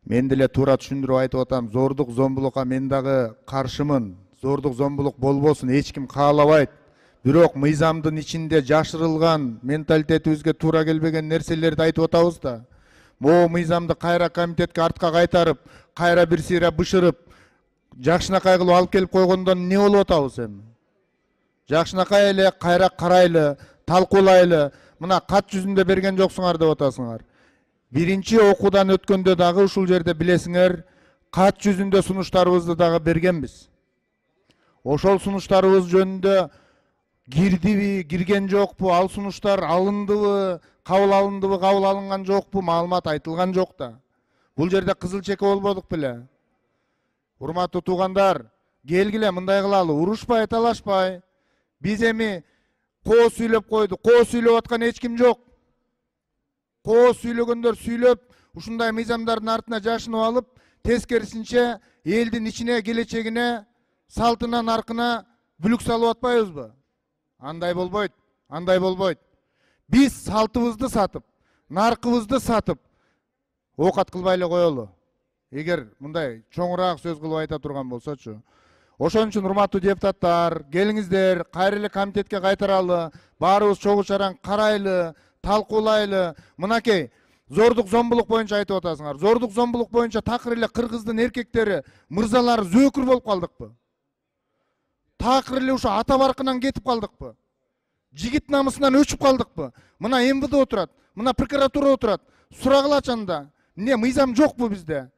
Мен деле туура түшүндүрүп айтып атам. Зордук зомбулукка мен дагы каршымын. Зордук зомбулук болбосун, эч ким каалабайт. Бирок мыйзамдын ичинде жашырылган, менталитетибизге туура келбеген нерселерди айтып атабыз да. Могу мыйзамды кайра комитетке артка кайтарып, кайра бир сыйра бышырып, жакшынакай кылып алып келип койгондон не болуп атабыз эми? Жакшынакай эле кайра карайлы, талкуулайлы. Мына кат жүзүндө берген жоксуңар деп атасыңар. Биринчи окуудан өткөндө дагы ушул жерде билесиңер, кат жүзүндө сунуштарыбызды дагы бергенбиз. Ошол сунуштарыбыз жөнүндө кирдиби, кирген жокпу, ал сунуштар алындыбы, кабыл алындыбы, кабыл алынган жокпу, маалымат айтылган жок да. Бул жерде кызыл чеке болбодук беле. Урматтуу туугандар, келгиле мындай кылалы, урушпай, талашпай. Биз эми коо сүйлөп койду. Коо сүйлөп аткан эч ким жок. Коо сүйлөгөндөр сүйлөп, ушундай мыйзамдардын артына жашынып алып, тескерисинче элдин ичине, келечегине, салтына, наркына бүлүк салып атпайбызбы? Андай болбойт, андай болбойт. Биз салтыбызды сатып, наркыбызды сатып, оокат кылбай эле коелу. Эгер мындай чоңураак сөз кылып айта турган болсочу. Ошон үчүн урматтуу депутаттар, келиңиздер, кайра эле комитетке кайтаралы, баарыбыз чогуу чараң карайлы, талкуулайлы. Мынакей, зордук зомбулук боюнча айтып атасыңар. Зордук зомбулук боюнча такыр эле кыргыздын эркектери, мырзалары зөөкүр болуп калдыкпы? Такыр эле ушу ата баркынан кетип калдыкпы? Жигит намысынан өчүп калдыкпы? Мына МВД отурат, мына прокуратура отурат. Сурагылачы анда. Эмне мыйзам жокпу бизде?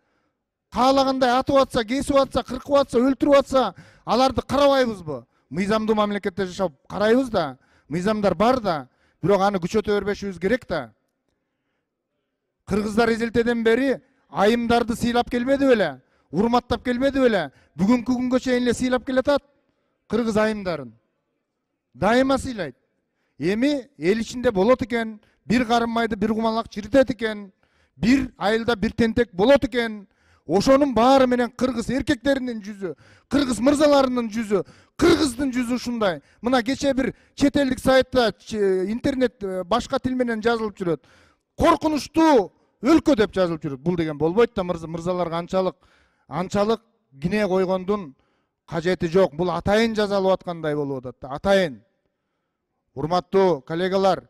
Каалагандай атып атса, кесип атса, кыркып атса, өлтүрүп атса, аларды карабайбызбы? Мыйзамдуу мамлекетте жашап карайбыз да. Мыйзамдар бар да, бирок аны күчөтө бербешибиз керек да. Кыргыздар эзелтеден бери айымдарды сыйлап келбеди беле? Урматтап келбеди беле? Бүгүнкү күнгө чейин эле сыйлап келатат кыргыз айымдарын. Дайыма сыйлайт. Эми эл ичинде болот экен, бир карым майды бир кумалак чиритет экен, бир айылда бир тентек болот экен. Ошонун баары менен кыргыз эркектеринин жүзү, кыргыз мырзаларынын жүзү, кыргыздын жүзү ушундай. Мына кече бир чет элдик сайтта, интернет башка тил менен жазылып жүрөт. Коркунучтуу өлкө деп жазылып жүрөт. Бул деген болбойт да, мырзаларга анчалык кине койгондун кажети жок. Бул атайын жазалып аткандай болуп атат да, атайын. Урматтуу коллегалар,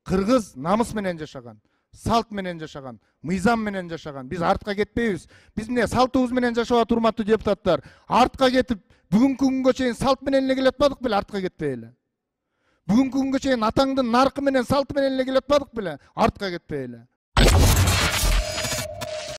кыргыз намыс менен жашаган, салт менен жашаган, мыйзам менен жашаган. Биз артка кетпейбиз. Биз эмне салтыбыз менен жашап урматтуу депутаттар. Артка кетип, бүгүнкү күнгө чейин салт менен эле келатпадык беле, артка кетпей эле. Бүгүнкү күнгө чейин атаңдын наркы менен, салты менен эле келатпадык беле, артка кетпей эле.